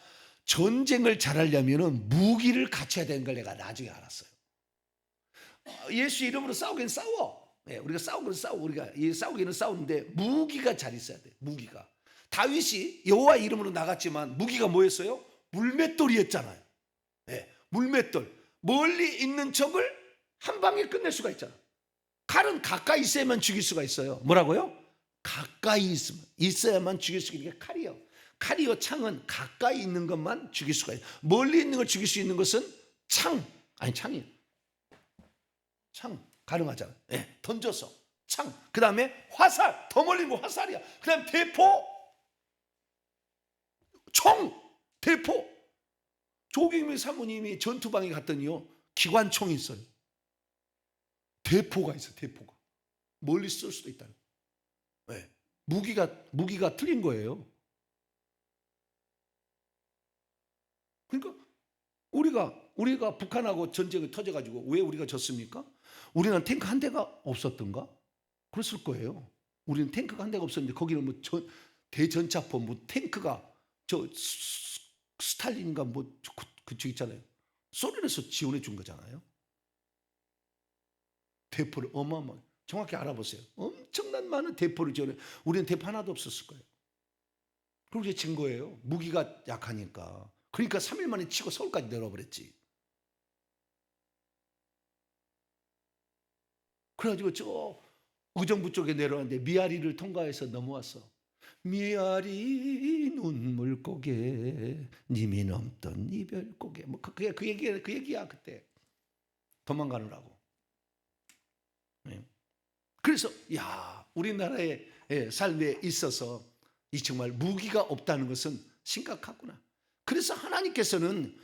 전쟁을 잘하려면 무기를 갖춰야 되는 걸 내가 나중에 알았어요. 예수 이름으로 싸우긴 싸워. 우리가 싸우긴 싸우고 우리가 싸우기는 싸우는데 무기가 잘 있어야 돼. 무기가. 다윗이 여호와 이름으로 나갔지만 무기가 뭐였어요? 물맷돌이었잖아요. 물맷돌. 멀리 있는 적을 한 방에 끝낼 수가 있잖아. 칼은 가까이 있어야만 죽일 수가 있어요. 뭐라고요? 가까이 있어야만 죽일 수 있는 게 칼이요. 칼이요, 창은 가까이 있는 것만 죽일 수가 있어요. 멀리 있는 걸 죽일 수 있는 것은 창이에요. 창 가능하잖아요. 네, 던져서 창. 그 다음에 화살, 더 멀리 있는 거 화살이야. 그 다음에 대포, 총, 대포. 조경민 사모님이 전투방에 갔더니요, 기관총이 있어요. 대포가 있어요. 대포가 멀리 쏠 수도 있다는. 네. 무기가 틀린 거예요. 그러니까 우리가 북한하고 전쟁이 터져가지고 왜 우리가 졌습니까? 우리는 탱크 한 대가 없었던가? 그랬을 거예요. 우리는 탱크가 한 대가 없었는데 거기는 뭐 대전차포, 뭐 탱크가 스탈린인가 뭐 그쪽 있잖아요. 소련에서 지원해 준 거잖아요. 대포를 어마어마하게 정확히 알아보세요. 엄청난 많은 대포를 지원해. 우리는 대포 하나도 없었을 거예요. 그리고 이제 진 거예요. 무기가 약하니까. 그러니까 3일 만에 치고 서울까지 내려버렸지. 그래가지고 저 의정부 쪽에 내려왔는데 미아리를 통과해서 넘어왔어. 미아리 눈물고개 님이 넘던 이별고개. 뭐 그 얘기야 그때. 도망가느라고. 네. 그래서 우리나라의 삶에 있어서 이 정말 무기가 없다는 것은 심각하구나. 그래서 하나님께서는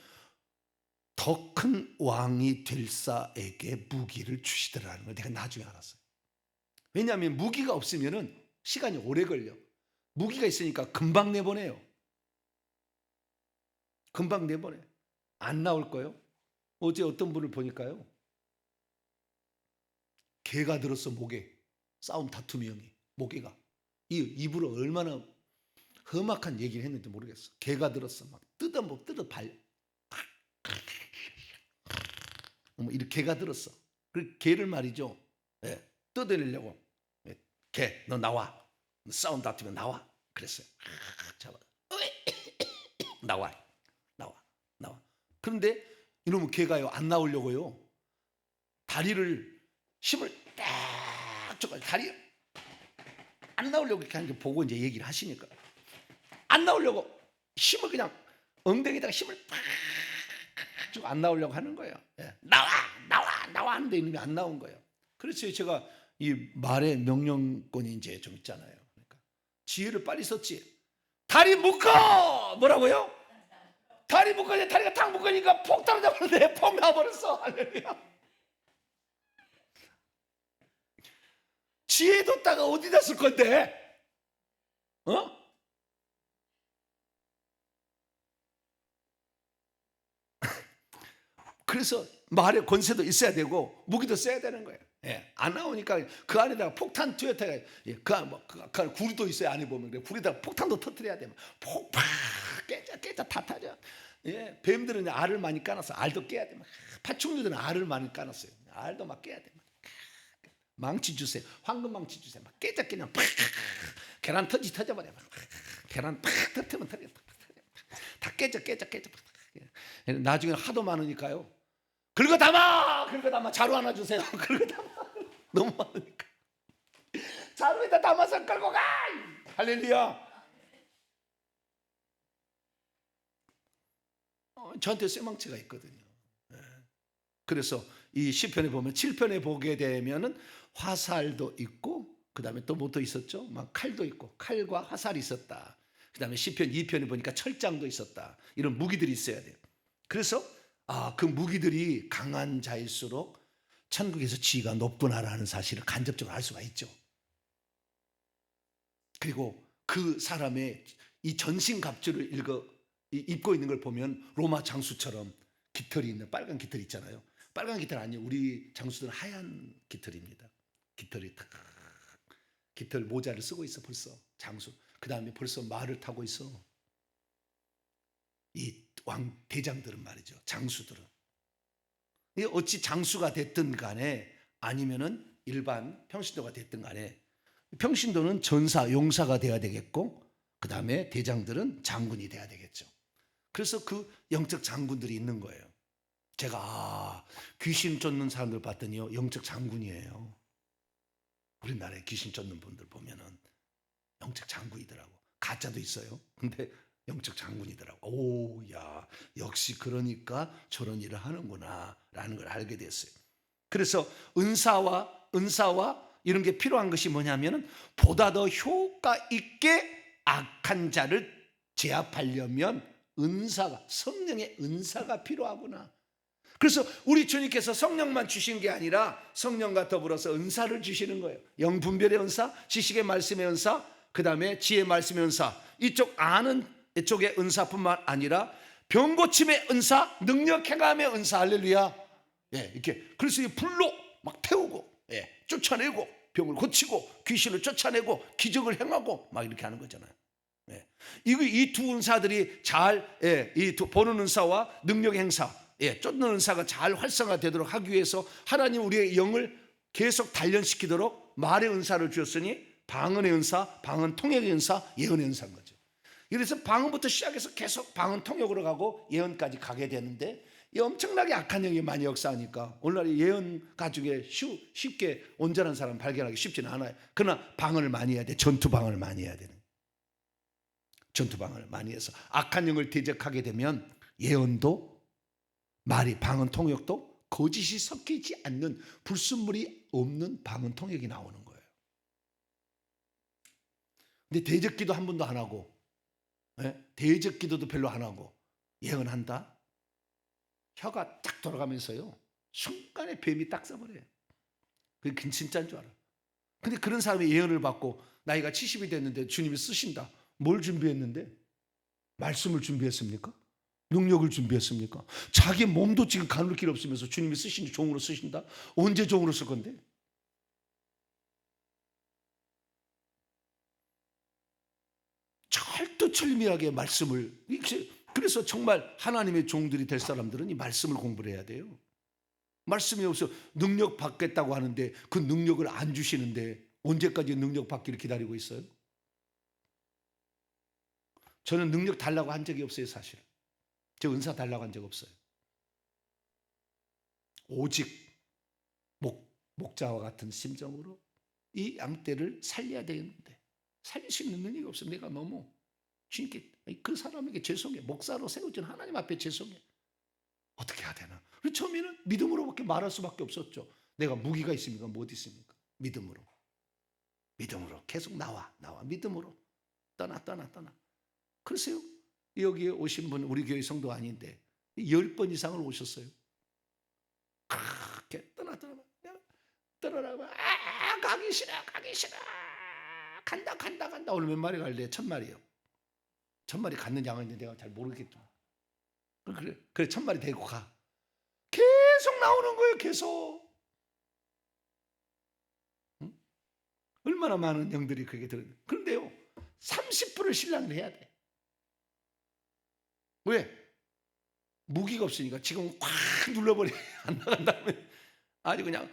더 큰 왕이 될 자에게 무기를 주시더라는 걸 내가 나중에 알았어요. 왜냐하면 무기가 없으면 시간이 오래 걸려. 무기가 있으니까 금방 내보내요. 금방 내보내. 안 나올 거예요. 어제 어떤 분을 보니까요, 개가 들었어. 목에 싸움 다툼이 형이 목에가 이 입으로 얼마나 험악한 얘기를 했는지 모르겠어. 개가 들었어. 막 뜯어 발 이렇게 개가 들었어. 그 개를 말이죠, 뜯어내려고, 개 너 나와, 싸움 다투면 나와 그랬어요. 잡아. 나와. 그런데 이놈의 개가요 안 나오려고요, 다리를 힘을 딱 줘가지고 다리 안 나오려고 이렇게 하는 거 보고 이제 얘기를 하시니까 안 나오려고 힘을 그냥 엉덩이에다가 힘을 팍 주고 안 나오려고 하는 거예요. 나와 하는데 이놈이 안 나온 거예요. 그래서 제가 이 말의 명령권이 이제 좀 있잖아요. 그러니까 지혜를 빨리 썼지. 다리 묶어! 뭐라고요? 다리 묶어야 다리가 탁 묶으니까 폭탄을 잡았는데 폭 나와버렸어. 할렐루야. 지혜 뒀다가 어디다 쓸 건데? 그래서 말의 권세도 있어야 되고 무기도 써야 되는 거예요. 안 나오니까 그 안에다가 폭탄 투여타가 그 안에 구리도 있어요. 안에 보면 그래. 구리에다가 폭탄도 터뜨려야 돼. 폭팍 깨져 다 타죠. 뱀들은 알을 많이 까놨어. 알도 깨야 돼. 파충류들은 알을 많이 까놨어요. 알도 막 깨야 돼. 망치 주세요. 황금 망치 주세요. 막 깨져 그냥 팍. 계란 터져버려. 계란 팍 터뜨면 터져. 다 깨져. 나중에 하도 많으니까요. 긁어 담아. 자루 하나 주세요. 긁어 담아. 너무 많으니까. 자루에다 담아서 끌고 가. 할렐루야. 저한테 쇠망치가 있거든요. 그래서 이 시편에 보면 7편에 보게 되면은 화살도 있고, 그 다음에 또 뭐 또 있었죠? 막 칼도 있고, 칼과 화살이 있었다. 그 다음에 시편 2편에 보니까 철장도 있었다. 이런 무기들이 있어야 돼요. 그래서 그 무기들이 강한 자일수록 천국에서 지위가 높구나라는 사실을 간접적으로 알 수가 있죠. 그리고 그 사람의 이 전신갑주를 입고 있는 걸 보면 로마 장수처럼 깃털이 있는 빨간 깃털 있잖아요. 빨간 깃털 아니에요. 우리 장수들은 하얀 깃털입니다. 깃털 모자를 쓰고 있어 벌써 장수. 그 다음에 벌써 말을 타고 있어. 이 왕 대장들은 말이죠. 장수들은. 어찌 장수가 됐든 간에 아니면은 일반 평신도가 됐든 간에 평신도는 전사, 용사가 돼야 되겠고, 그 다음에 대장들은 장군이 돼야 되겠죠. 그래서 그 영적 장군들이 있는 거예요. 제가 귀신 쫓는 사람들 봤더니요, 영적 장군이에요. 우리나라에 귀신 쫓는 분들 보면은 영적 장군이더라고. 가짜도 있어요. 근데 영적 장군이더라고. 오, 야, 역시 그러니까 저런 일을 하는구나 라는 걸 알게 됐어요. 그래서 은사와 이런 게 필요한 것이 뭐냐면은 보다 더 효과 있게 악한 자를 제압하려면 성령의 은사가 필요하구나. 그래서 우리 주님께서 성령만 주신 게 아니라 성령과 더불어서 은사를 주시는 거예요. 영분별의 은사, 지식의 말씀의 은사, 그 다음에 지혜의 말씀의 은사, 이쪽 아는 쪽의 은사뿐만 아니라 병고침의 은사, 능력 행함의 은사. 할렐루야. 예, 이렇게 그래서 이 불로 막 태우고, 예, 쫓아내고, 병을 고치고, 귀신을 쫓아내고, 기적을 행하고 막 이렇게 하는 거잖아요. 예, 이 두 은사들이 잘, 예, 보는 은사와 능력 행사, 예, 쫓는 은사가 잘 활성화되도록 하기 위해서 하나님 우리의 영을 계속 단련시키도록 말의 은사를 주었으니 방언의 은사, 방언 통역의 은사, 예언의 은사인 거죠. 그래서 방언부터 시작해서 계속 방언 통역으로 가고 예언까지 가게 되는데, 이 엄청나게 악한 영이 많이 역사하니까 오늘날 예언 가중에 쉽게 온전한 사람 발견하기 쉽지는 않아요. 그러나 방언을 많이 해야 돼. 전투 방언을 많이 해야 되는. 전투 방언을 많이 해서 악한 영을 대적하게 되면 예언도 말이, 방언 통역도 거짓이 섞이지 않는, 불순물이 없는 방언 통역이 나오는 거예요. 근데 대적기도 한 번도 안 하고, 예? 대적기도도 별로 안 하고 예언한다? 혀가 딱 돌아가면서요, 순간에 뱀이 딱 써버려요. 그게 진짜인 줄 알아. 근데 그런 사람이 예언을 받고 나이가 70이 됐는데 주님이 쓰신다. 뭘 준비했는데? 말씀을 준비했습니까? 능력을 준비했습니까? 자기 몸도 지금 가눌 길 없으면서 주님이 쓰신 종으로 쓰신다? 언제 종으로 쓸 건데? 철두철미하게 말씀을, 그래서 정말 하나님의 종들이 될 사람들은 이 말씀을 공부를 해야 돼요. 말씀이 없어 능력 받겠다고 하는데 그 능력을 안 주시는데 언제까지 능력 받기를 기다리고 있어요? 저는 능력 달라고 한 적이 없어요. 사실 저 은사 달라고 한 적 없어요. 오직 목자와 같은 심정으로 이 양떼를 살려야 되는데 살릴 수 있는 능력이 없어. 내가 너무 주님께, 그 사람에게 죄송해. 목사로 세워진 하나님 앞에 죄송해. 어떻게 해야 되나? 처음에는 믿음으로밖에 말할 수밖에 없었죠. 내가 무기가 있습니까? 뭐 어디 있습니까? 믿음으로 계속 나와 믿음으로 떠나. 그러세요. 여기에 오신 분 우리 교회 성도 아닌데 10번 이상을 오셨어요. 그렇게 떠나라고 가기 싫어 간다. 오늘 몇 마리 갈래? 1000마리요. 1000마리 갖는 양은 내가 잘 모르겠죠. 그래 1000마리 데리고 가. 계속 나오는 거예요. 계속. 응? 얼마나 많은 영들이 그게 들었는데. 그런데요 30분을 신랑을 해야 돼. 왜? 무기가 없으니까 지금 확 눌러버려. 안 나간 다음에 아주 그냥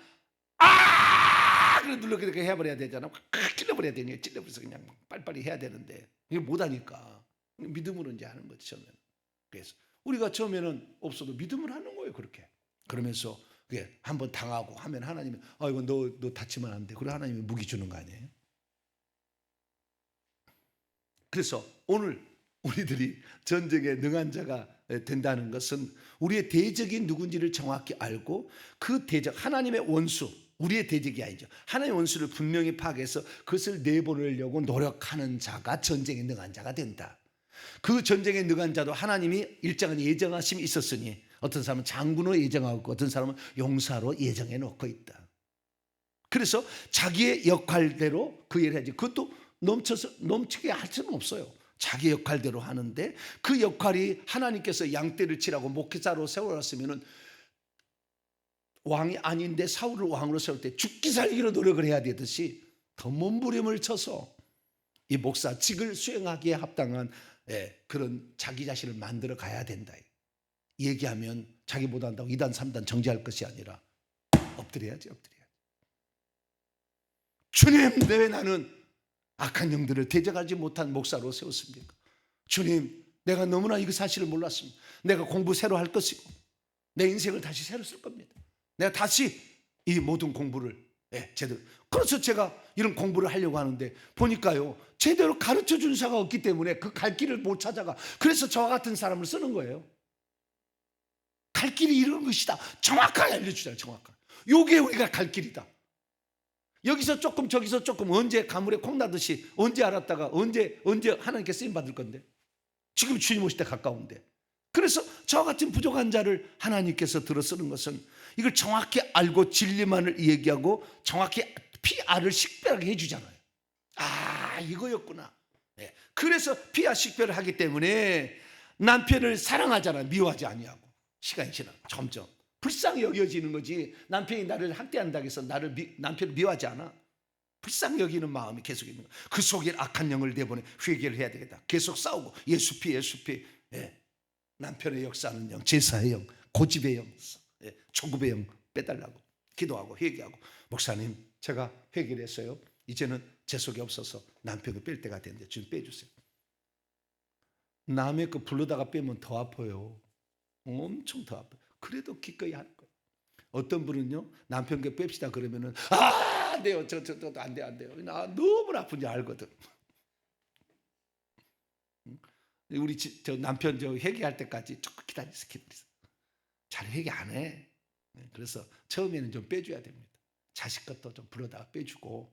그래 눌러게 해버려야 되잖아. 확 찔러버려야 되니까 찔러버려서 그냥 빨리빨리 해야 되는데 이게 못하니까 믿음으로 이제 하는 거죠. 처음에는. 그래서 우리가 처음에는 없어도 믿음을 하는 거예요. 그렇게. 그러면서 그게 한번 당하고 하면 하나님이 이거 너 다치면 안 돼. 그래 하나님이 무기 주는 거 아니에요? 그래서 오늘 우리들이 전쟁에 능한 자가 된다는 것은 우리의 대적이 누군지를 정확히 알고 그 대적, 하나님의 원수, 우리의 대적이 아니죠. 하나님의 원수를 분명히 파악해서 그것을 내보내려고 노력하는 자가 전쟁에 능한 자가 된다. 그 전쟁에 능한 자도 하나님이 일정한 예정하심이 있었으니 어떤 사람은 장군으로 예정하고 어떤 사람은 용사로 예정해 놓고 있다. 그래서 자기의 역할대로 그 일을 해야지. 그것도 넘치게 할 수는 없어요. 자기 역할대로 하는데 그 역할이 하나님께서 양떼를 치라고 목회자로 세워놨으면 왕이 아닌데 사울을 왕으로 세울 때 죽기 살기로 노력을 해야 되듯이 더 몸부림을 쳐서 이 목사직을 수행하기에 합당한 그런 자기 자신을 만들어 가야 된다. 얘기하면 자기 못한다고 2단 3단 정지할 것이 아니라 엎드려야지. 주님, 왜 나는 악한 영들을 대적하지 못한 목사로 세웠습니까? 주님, 내가 너무나 이 사실을 몰랐습니다. 내가 공부 새로 할 것이고 내 인생을 다시 새로 쓸 겁니다. 내가 다시 이 모든 공부를 제대로. 그래서 제가 이런 공부를 하려고 하는데 보니까요, 제대로 가르쳐 준 사가 없기 때문에 그 갈 길을 못 찾아가. 그래서 저와 같은 사람을 쓰는 거예요. 갈 길이 이런 것이다, 정확하게 알려주잖아요. 정확하게. 요게 우리가 갈 길이다. 여기서 조금 저기서 조금, 언제 가물에 콩나듯이 언제 알았다가 언제 하나님께 쓰임 받을 건데. 지금 주님 오실 때 가까운데. 그래서 저와 같은 부족한 자를 하나님께서 들어 쓰는 것은 이걸 정확히 알고 진리만을 얘기하고 정확히 피아를 식별하게 해주잖아요. 아, 이거였구나. 그래서 피아 식별을 하기 때문에 남편을 사랑하잖아요. 미워하지 아니하고. 시간이 지나 점점 불쌍히 여겨지는 거지. 남편이 나를 학대한다고 해서 남편을 미워하지 않아. 불쌍히 여기는 마음이 계속 있는 거야. 그 속에 악한 영을 내보내 회개를 해야 되겠다. 계속 싸우고 예수 피. 남편의 역사하는 영, 제사의 영, 고집의 영, 초급의 영 빼달라고 기도하고 회개하고, 목사님 제가 회개를 했어요. 이제는 제 속에 없어서 남편을 뺄 때가 됐는데 좀 빼주세요. 남의 거 불러다가 빼면 더 아파요. 엄청 더 아파요. 그래도 기꺼이 하는 거예요. 어떤 분은요, 남편 거 뺍시다 그러면은 안 돼요. 저도 안 돼요. 나 너무 아픈지 알거든. 우리 저 남편 회개할 때까지 조금 기다리세요. 잘 회개 안 해. 그래서 처음에는 좀 빼줘야 됩니다. 자식 것도 좀 불러다가 빼주고,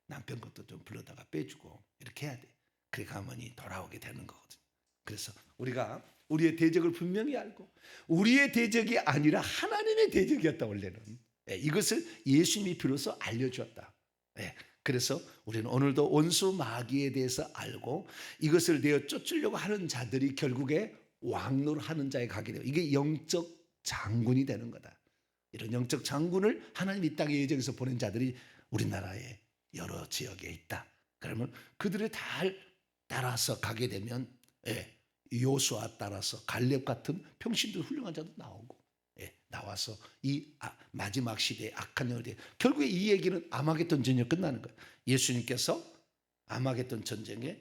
남편 것도 좀 불러다가 빼주고, 이렇게 해야 돼. 그래 가면이 돌아오게 되는 거거든요. 그래서 우리가 우리의 대적을 분명히 알고, 우리의 대적이 아니라 하나님의 대적이었다. 원래는 이것을 예수님이 비로소 알려주었다. 그래서 우리는 오늘도 원수 마귀에 대해서 알고, 이것을 내어 쫓으려고 하는 자들이 결국에 왕노릇하는 자에 가게 돼요. 이게 영적 장군이 되는 거다. 이런 영적 장군을 하나님 이 땅에 예정해서 보낸 자들이 우리나라에 여러 지역에 있다. 그러면 그들을 다 따라서 가게 되면, 요수아 따라서 갈렙 같은 평신도 훌륭한 자도 나오고, 나와서 이 마지막 시대의 악한 영에 대해, 결국에 이 얘기는 아마겟돈 전쟁이 끝나는 거예요. 예수님께서 아마겟돈 전쟁에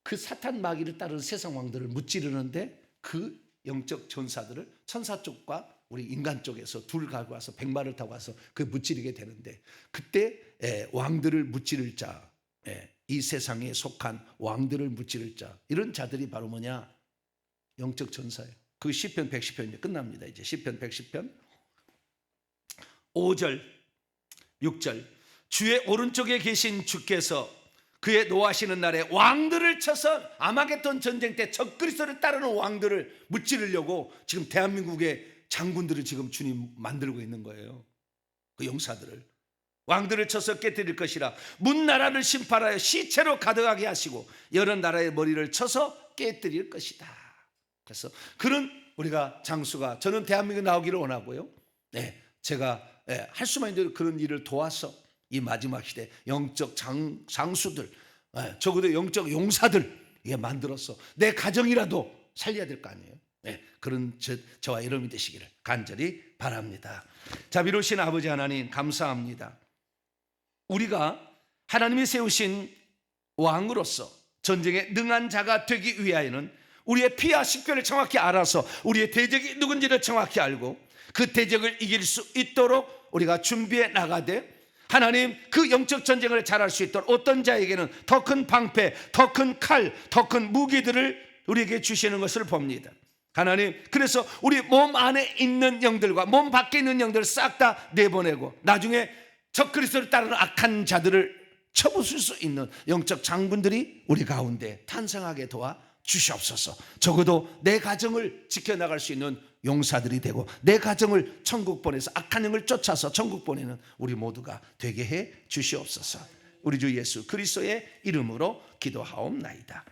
그 사탄 마귀를 따르는 세상 왕들을 무찌르는데, 그 영적 전사들을 천사 쪽과 우리 인간 쪽에서 둘 가고 와서 백마를 타고 와서 그 무찌르게 되는데, 그때 왕들을 무찌를 자, 이 세상에 속한 왕들을 무찌를 자, 이런 자들이 바로 뭐냐? 영적 전사예요. 그 시편 110편 끝납니다. 이제 시편 110편 5절 6절, 주의 오른쪽에 계신 주께서 그의 노하시는 날에 왕들을 쳐서, 아마겟돈 전쟁 때 적그리스도를 따르는 왕들을 무찌르려고 지금 대한민국의 장군들을 지금 주님 만들고 있는 거예요. 그 용사들을, 왕들을 쳐서 깨뜨릴 것이라. 문나라를 심판하여 시체로 가득하게 하시고 여러 나라의 머리를 쳐서 깨뜨릴 것이다. 그래서 그런 우리가 장수가, 저는 대한민국에 나오기를 원하고요. 제가 할 수만 있는 그런 일을 도와서 이 마지막 시대 영적 장수들, 적어도 영적 용사들 만들어서 내 가정이라도 살려야 될 거 아니에요. 그런 저와 여러분이 되시기를 간절히 바랍니다. 자비로우신 아버지 하나님, 감사합니다. 우리가 하나님이 세우신 왕으로서 전쟁에 능한 자가 되기 위하여는 우리의 피와 식별을 정확히 알아서 우리의 대적이 누군지를 정확히 알고 그 대적을 이길 수 있도록 우리가 준비해 나가되, 하나님 그 영적 전쟁을 잘할 수 있도록 어떤 자에게는 더 큰 방패, 더 큰 칼, 더 큰 무기들을 우리에게 주시는 것을 봅니다. 하나님, 그래서 우리 몸 안에 있는 영들과 몸 밖에 있는 영들을 싹 다 내보내고 나중에 적그리스도를 따르는 악한 자들을 쳐부술 수 있는 영적 장군들이 우리 가운데 탄생하게 도와 주시옵소서. 적어도 내 가정을 지켜나갈 수 있는 용사들이 되고, 내 가정을 천국 보내서 악한 영을 쫓아서 천국 보내는 우리 모두가 되게 해 주시옵소서. 우리 주 예수 그리스도의 이름으로 기도하옵나이다.